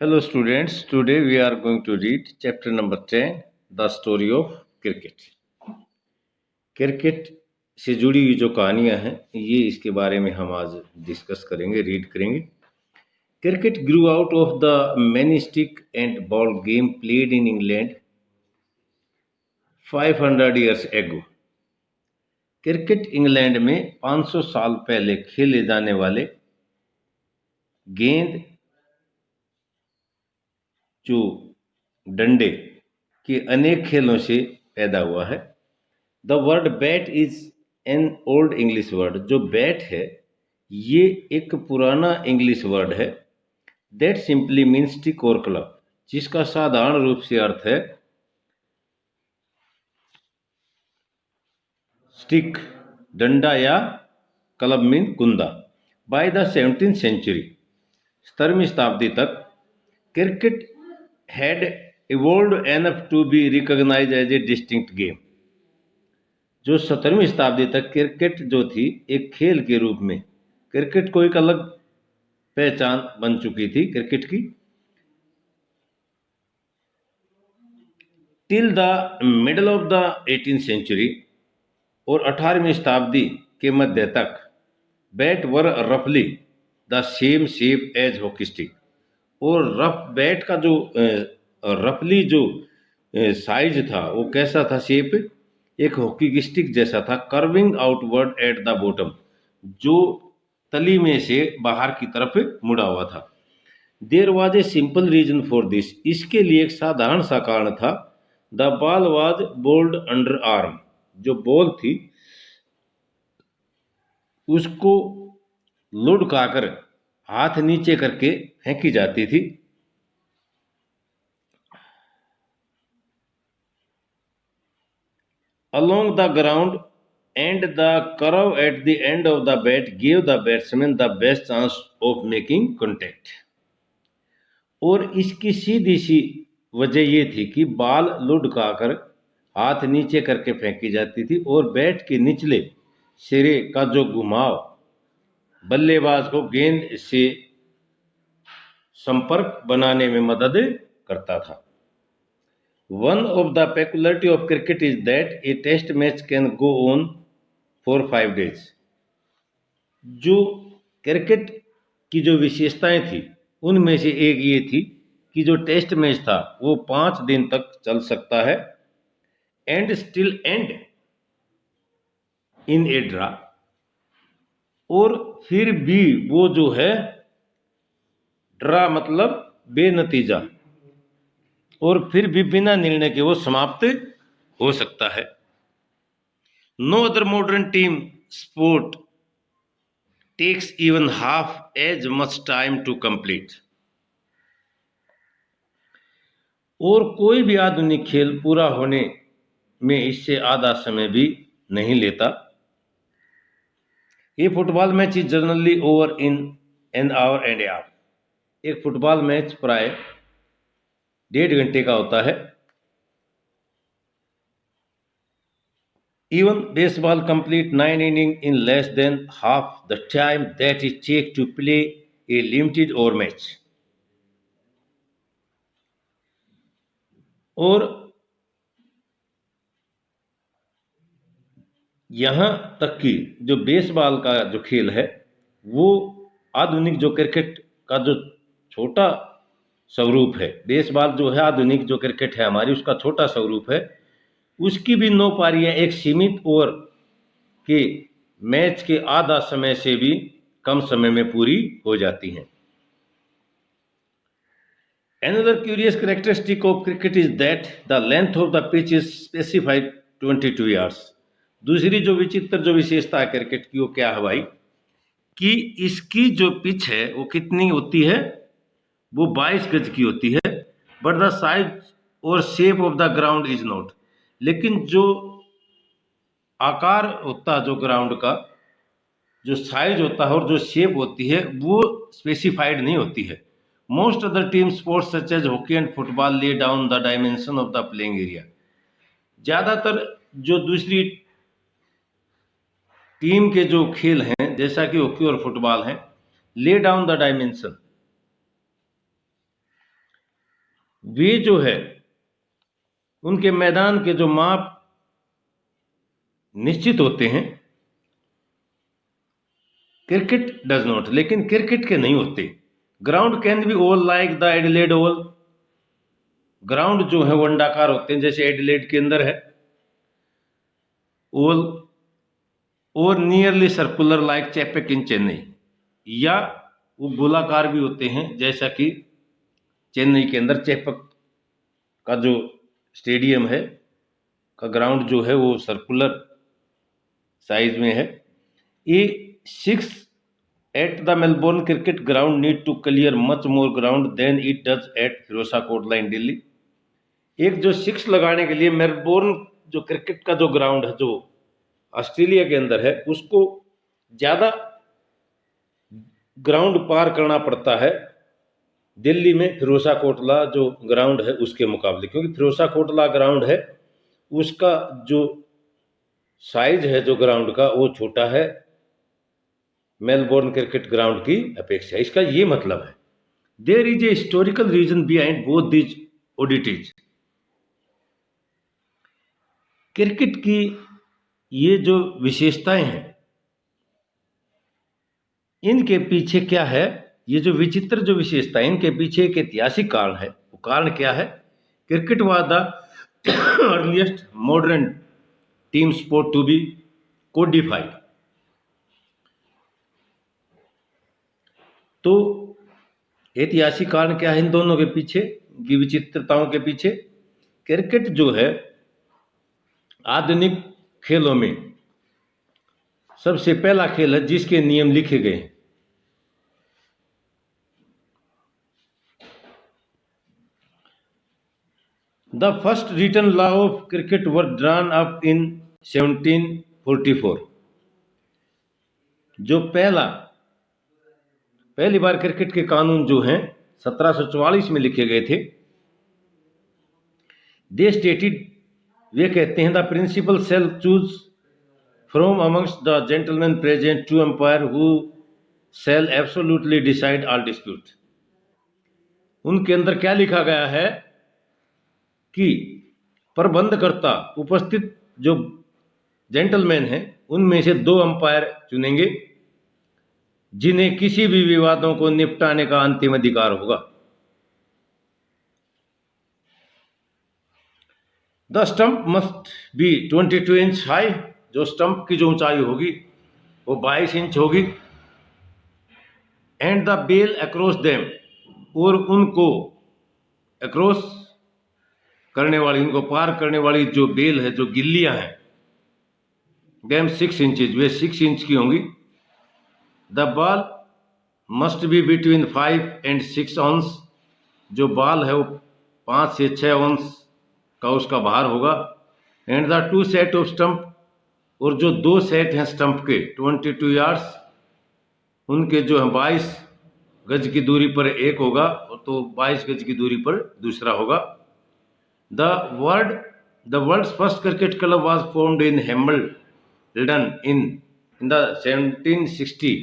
Hello students, today we are going to read chapter number 10, The Story of Cricket. Cricket से जुड़ी हुई जो कहानियां हैं ये इसके बारे में हम आज डिस्कस करेंगे, रीड करेंगे. Cricket grew out of the many stick and ball game played in England 500 years ago. Cricket England में 500 साल पहले खेले जाने वाले गेंद जो डंडे के अनेक खेलों से पैदा हुआ है. The word bat is an old English word. जो बैट है ये एक पुराना इंग्लिश वर्ड है. That simply means stick or club, जिसका साधारण रूप से अर्थ है स्टिक डंडा या क्लब मीन कुंदा. बाय द 17th सेंचुरी, 17वीं शताब्दी तक cricket had evolved enough to be recognised as a distinct game. जो 17वीं शताब्दी तक क्रिकेट जो थी एक खेल के रूप में, क्रिकेट को एक अलग पहचान बन चुकी थी क्रिकेट की. Till the middle of the 18th century, और 18वीं शताब्दी के मध्य तक बैट वर रफली the same shape as hockey stick. और रफ बैट का जो रफली जो साइज था वो कैसा था, शेप एक हॉकी की स्टिक जैसा था. Curving outward at the bottom, जो तली में से बाहर की तरफ मुड़ा हुआ था. There was a simple reason for this, इसके लिए एक साधारण सा कारण था. The ball was bowled underarm, जो बॉल थी उसको लुढ़काकर हाथ नीचे करके फेंकी जाती थी. along the ground, and the curve at the end of the bat gave the batsman the best chance of making contact. और इसकी सीधी सी वजह ये थी कि बॉल लुढ़काकर हाथ नीचे करके फेंकी जाती थी और बैट के निचले सिरे का जो घुमाव बल्लेबाज को गेंद से संपर्क बनाने में मदद करता था. One of the peculiarity of cricket is that a test match can go on for 5 days. जो क्रिकेट की जो विशेषताएं थी उनमें से एक ये थी कि जो टेस्ट मैच था वो 5 दिन तक चल सकता है. And still and in A draw, और फिर भी वो जो है ड्रा मतलब बेनतीजा, और फिर भी बिना निर्णय के वो समाप्त हो सकता है. No other modern team sport takes even half as much time to complete. और कोई भी आधुनिक खेल पूरा होने में इससे आधा समय भी नहीं लेता. ये football match is generally over in an hour and A half. एक फुटबॉल मैच प्राय 1.5 घंटे का होता है. Even baseball complete 9 innings in less than half the time that it takes to play a limited over match. और यहाँ तक कि जो बेसबॉल का जो खेल है वो आधुनिक जो क्रिकेट का जो छोटा स्वरूप है, बेसबॉल जो है आधुनिक जो क्रिकेट है हमारी उसका छोटा स्वरूप है, उसकी भी 9 पारियां एक सीमित ओवर के मैच के आधा समय से भी कम समय में पूरी हो जाती हैं. Another curious characteristic of cricket is that the length of the pitch is specified 22 yards. दूसरी जो विचित्र जो विशेषता है क्रिकेट की वो क्या है भाई, कि इसकी जो पिच है वो कितनी होती है, वो 22 गज की होती है. बट द साइज और shape of the ground is not. लेकिन जो आकार होता है जो ग्राउंड का जो साइज होता है और जो शेप होती है वो स्पेसिफाइड नहीं होती है. Most other team sports such as hockey and football lay down the dimension of the playing area. ज़्यादातर जो दूसरी टीम के जो खेल हैं जैसा कि हॉकी और फुटबॉल हैं, ले डाउन द डायमेंशन वे जो है उनके मैदान के जो माप निश्चित होते हैं, क्रिकेट डज नॉट, लेकिन क्रिकेट के नहीं होते। Ground can be oval like the Adelaide Oval, ground जो है वो अंडाकार होते हैं जैसे एडिलेड के अंदर है। ओवल और नियरली सर्कुलर लाइक चेपक इन चेन्नई, या वो गोलाकार भी होते हैं जैसा कि चेन्नई के अंदर चेपक का जो स्टेडियम है का ग्राउंड जो है वो सर्कुलर साइज में है। A 6 at the Melbourne Cricket Ground need to clear much more ground than it does at Firoza Kotla in Delhi. एक जो 6 लगाने के लिए मेलबोर्न जो क्रिकेट का जो ग्राउंड है जो ऑस्ट्रेलिया के अंदर है, उसको ज़्यादा ग्राउंड पार करना पड़ता है दिल्ली में फिरोजा कोटला जो ग्राउंड है उसके मुकाबले, क्योंकि फिरोजा कोटला ग्राउंड है उसका जो साइज है जो ग्राउंड का वो छोटा है मेलबोर्न क्रिकेट ग्राउंड की अपेक्षा। इसका ये मतलब है there is a historical reason behind both these oddities. Cricket की ये जो विशेषताएं हैं इनके पीछे क्या है, ये जो विचित्र जो विशेषताएं इनके पीछे एक ऐतिहासिक कारण है। वो कारण क्या है? Cricket was the earliest modern team sport to be codified. तो ऐतिहासिक कारण क्या है इन दोनों के पीछे की विचित्रताओं के पीछे? क्रिकेट जो है आधुनिक खेलों में सबसे पहला खेल है जिसके नियम लिखे गए हैं। The first written law of cricket were drawn up in 1744। जो पहली बार क्रिकेट के कानून जो हैं 1744 में लिखे गए थे। दे स्टेटेड, वे कहते हैं, the principal shall choose from amongst the gentleman present two umpire who shall absolutely decide all dispute. उनके अंदर क्या लिखा गया है कि प्रबंधकर्ता उपस्थित जो जेंटलमैन हैं उनमें से 2 अंपायर चुनेंगे जिन्हें किसी भी विवादों को निपटाने का अंतिम अधिकार होगा। The stump must be 22 inch high, जो स्टंप की जो ऊंचाई होगी वो 22 इंच होगी। And the bail across them, और उनको अक्रॉस करने वाली, उनको पार करने वाली जो बेल है, जो गिल्लियां हैं, देम 6 इंचेज, वे 6 इंच की होंगी। The ball must be between 5 and 6 ounce, जो बॉल है वो 5 से 6 ounce का उसका भार होगा। And the 2 set off stump, और जो 2 सेट हैं स्टंप के 22 yards, उनके जो है 22 गज की दूरी पर एक होगा तो 22 गज की दूरी पर दूसरा होगा। The world's first cricket club was formed in Hambledon in the 1760।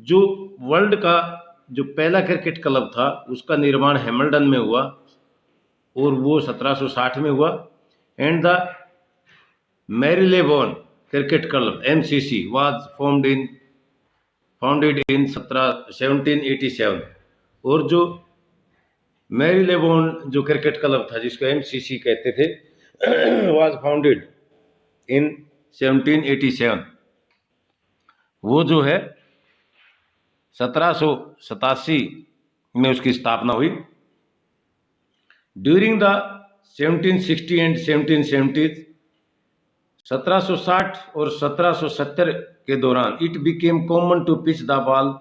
जो वर्ल्ड का जो पहला क्रिकेट क्लब था उसका निर्माण हैम्बल्डन में हुआ और वो 1760 में हुआ। And the Marylebone cricket club MCC was founded in 1787। और जो मैरीलेबोन जो क्रिकेट क्लब था जिसको MCC कहते थे वाज फाउंडेड इन 1787। वो जो है 1787 में उसकी स्थापना हुई। ड्यूरिंग द 1760 एंड 1770, 1760 और 1770 के दौरान it became common to pitch the ball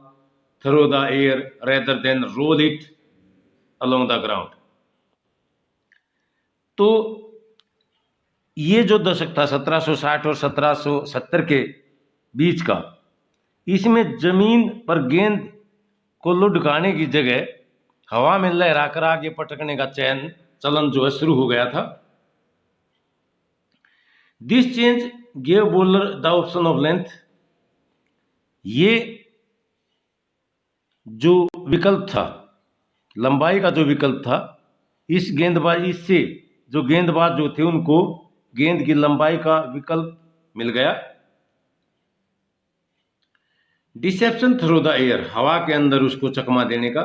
through the air rather than roll it along the ground. तो ये जो दशक था 1760 और 1770 के बीच का, इसमें जमीन पर गेंद को लुढ़काने की जगह हवा में लहराकर आगे पटकने का चलन जो है शुरू हो गया था। This change gave bowler the option of length, ये जो विकल्प था, लंबाई का जो विकल्प था, इस गेंदबाजी से जो गेंदबाज जो थे उनको गेंद की लंबाई का विकल्प मिल गया। डिसेप्शन थ्रू द एयर, हवा के अंदर उसको चकमा देने का,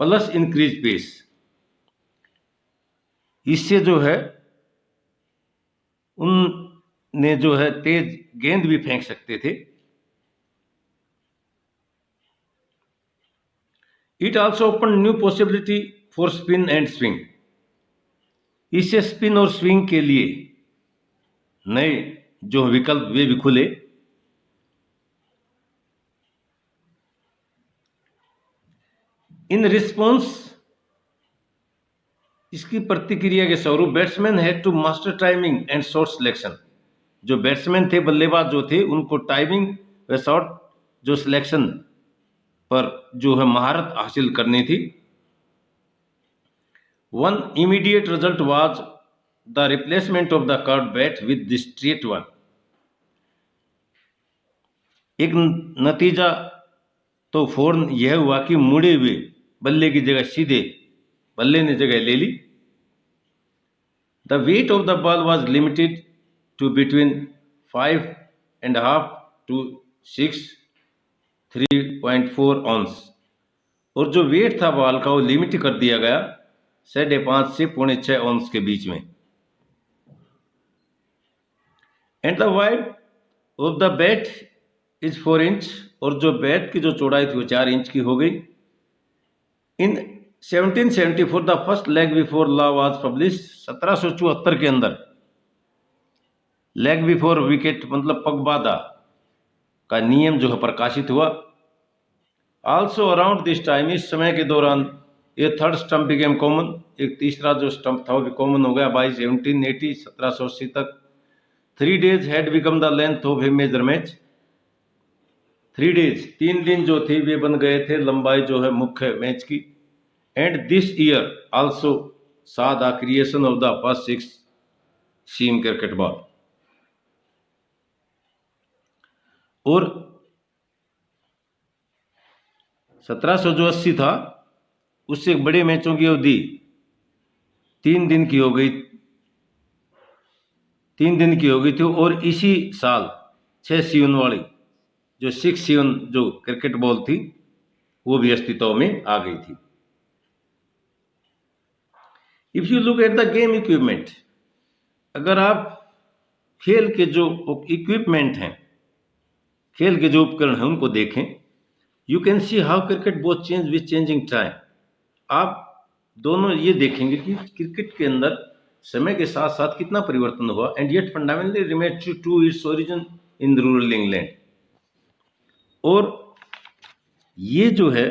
प्लस इंक्रीज पेस, इससे जो है उनने जो है तेज गेंद भी फेंक सकते थे। It also open new possibility for spin and swing, इससे स्पिन और स्विंग के लिए नए जो विकल्प वे भी खुले। इन रिस्पॉन्स, इसकी प्रतिक्रिया के स्वरूप batsman had to master timing and shot selection, जो बैट्समैन थे बल्लेबाज जो थे उनको टाइमिंग व शॉट जो सिलेक्शन पर जो है महारत हासिल करनी थी। One immediate result was the replacement of the curved bat with the straight one, एक नतीजा तो फौरन यह हुआ कि मुड़े हुए बल्ले की जगह सीधे बल्ले ने जगह ले ली। The weight of the ball was limited to between 5.5 to 6 3.4 ounces, और जो वेट था बॉल का वो लिमिट कर दिया गया 5.5 से 6.25 ऑन्स के बीच में। And the wide of the bat is 4 inch, और जो बैट की जो चौड़ाई थी वो 4 इंच की हो गई। इन 1774 the first leg before law was publish, 1774 के अंदर लेग बिफोर विकेट मतलब पगबादा का नियम जो है प्रकाशित हुआ। आल्सो अराउंड दिस टाइम, इस समय के दौरान ये थर्ड स्टंप बिकेम कॉमन, एक तीसरा जो स्टंप था वो भी कॉमन हो गया बाई 1780 1780 तक। 3 days had become the length of a major match, 3 days 3 दिन जो थे वे बन गए थे लंबाई जो है मुख्य मैच की। And this year also saw the creation of the first 6 seam cricket ball, और 1780 था उससे बड़े मैचों की अवधि 3 दिन की हो गई, 3 दिन की हो गई थी। और इसी साल 6 सीवन वाली जो 6 सीवन जो क्रिकेट बॉल थी वो भी अस्तित्व में आ गई थी। If you look at the game equipment, अगर आप खेल के जो इक्विपमेंट हैं, खेल के जो उपकरण हैं उनको देखें, you can see how cricket both change with changing time, आप दोनों ये देखेंगे कि क्रिकेट के अंदर समय के साथ साथ कितना परिवर्तन हुआ। And yet fundamentally remained to its origin in rural England, और ये जो है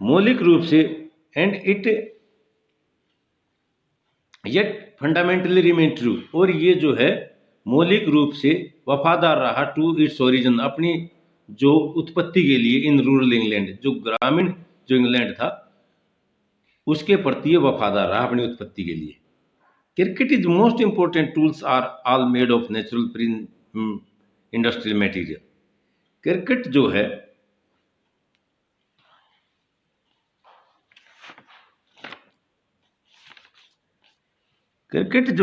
मौलिक रूप से and it yet fundamentally remain true, और ये जो है मौलिक रूप से वफादार रहा टू इट्स ओरिजिन, अपनी जो उत्पत्ति के लिए इन रूरल इंग्लैंड, जो ग्रामीण जो इंग्लैंड था उसके प्रति वफादार रहा अपनी उत्पत्ति के लिए। Cricket is most important tools are all made of natural pre industrial material, cricket जो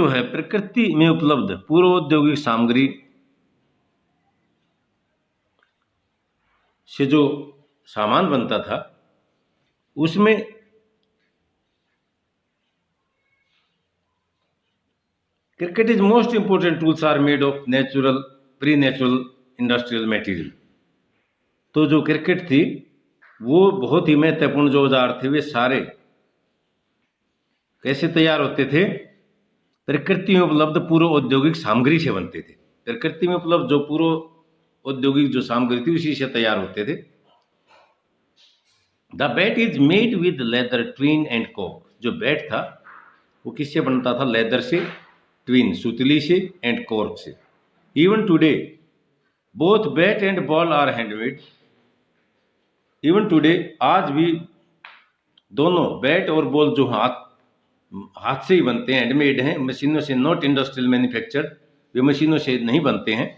है प्रकृति में उपलब्ध पूर्व औद्योगिक सामग्री से जो सामान बनता था उसमें cricket is most important tools are made of natural pre natural industrial material, तो जो क्रिकेट थी वो बहुत ही महत्वपूर्ण जो औजार थे वे सारे कैसे तैयार होते थे, प्रकृति में उपलब्ध पूर्व औद्योगिक सामग्री से बनते थे। प्रकृति में उपलब्ध जो पूर्व औद्योगिक जो सामग्री थी उसी से तैयार होते थे। The bat is made with leather twine and कॉक, जो बैट था वो किससे बनता था, लेदर से, ट्विन सुतली से, एंड कॉर्क से। Even today both bat and ball are handmade, even today आज भी दोनों बैट और बॉल जो हाथ से ही बनते हैं, हैंडमेड हैं, मशीनों से, नॉट इंडस्ट्रियल मैन्युफैक्चर्ड, वे मशीनों से नहीं बनते हैं।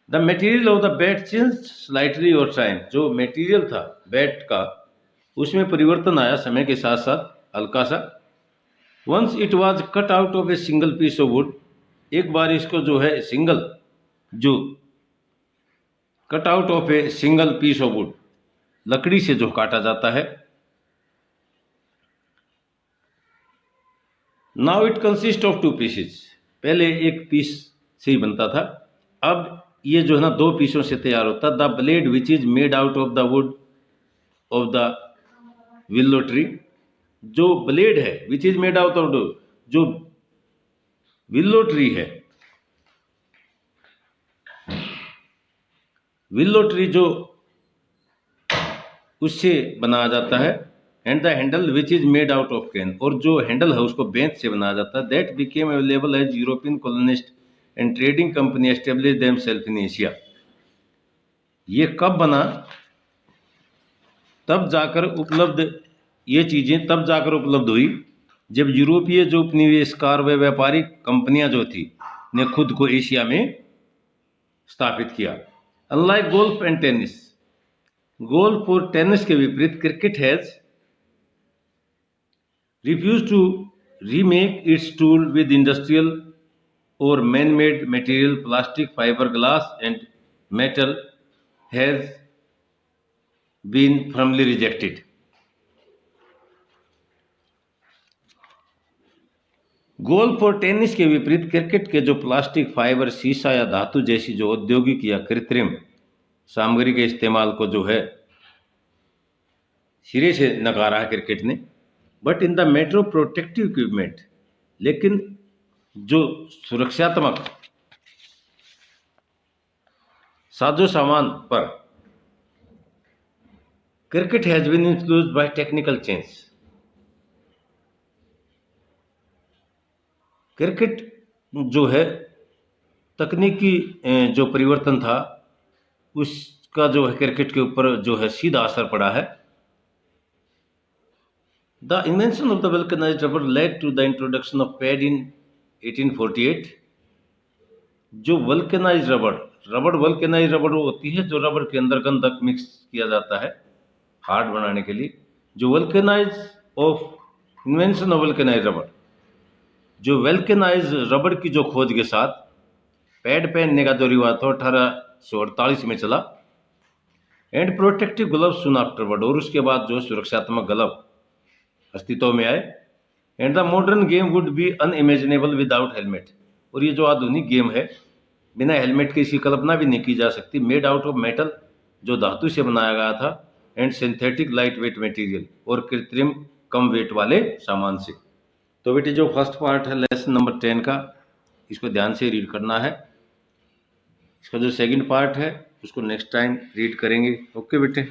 The material of the bat change slightly over time, जो मटेरियल था बैट का उसमें परिवर्तन आया समय के साथ साथ। हल्का सा। Once it was cut out of a single piece of wood, एक बार इसको जो है सिंगल, जो cut out of a single piece of wood, लकड़ी से जो काटा जाता है। Now it consist of 2 pieces, पहले एक पीस से ही बनता था, अब ये जो है ना 2 पीसों से तैयार होता। The blade which is made out of the wood of the willow tree, जो ब्लेड है which is made out of, जो विल्लो ट्री है, विल्लो ट्री जो उससे बनाया जाता है। And the handle which is made out of can, और जो हैंडल है उसको बेंच से बनाया जाता है। That became available as European colonist and trading company establish themselves in Asia. ये कब बना, तब जाकर उपलब्ध, ये चीज़ें तब जाकर उपलब्ध हुई जब यूरोपीय जो उपनिवेशकार व व्यापारिक कंपनियां जो थी ने खुद को एशिया में स्थापित किया। Unlike golf and tennis, golf और टेनिस के विपरीत cricket has refused to remake its tool with industrial or man-made material. Plastic, fiber, glass and metal has been firmly rejected. Golf और टेनिस के विपरीत क्रिकेट के जो प्लास्टिक, फाइबर, शीशा या धातु जैसी जो औद्योगिक या कृत्रिम सामग्री के इस्तेमाल को जो है सिरे से नकारा है क्रिकेट ने। But in the matter of protective equipment, लेकिन जो सुरक्षात्मक साजो सामान पर cricket has been influenced by technical change. Cricket जो है तकनीकी जो परिवर्तन था उसका जो है क्रिकेट के ऊपर जो है सीधा असर पड़ा है। The invention of the vulcanized rubber led to the introduction of pad in 1848। जो वल्केनाइज रबड़ वल्केनाइज रबड़ होती है जो रबड़ के अंदर गंधक मिक्स किया जाता है हार्ड बनाने के लिए। जो vulcanise of invention of vulcanise रबड़, जो वल्केनाइज रबड़ की जो खोज के साथ पैड पहनने का जो रिवाज था 1848 में चला। And protective glove soon afterward, और उसके बाद जो सुरक्षात्मक ग्लव अस्तित्व में आए। And the modern game would be unimaginable without helmet, और ये जो आधुनिक गेम है बिना हेलमेट के इसकी कल्पना भी नहीं की जा सकती। मेड आउट ऑफ मेटल, जो धातु से बनाया गया था। And synthetic light weight material, और कृत्रिम कम वेट वाले सामान से। तो बेटे जो फर्स्ट पार्ट है लेसन नंबर 10 का, इसको ध्यान से रीड करना है। इसका जो सेकंड पार्ट है उसको नेक्स्ट टाइम रीड करेंगे। ओके बेटे।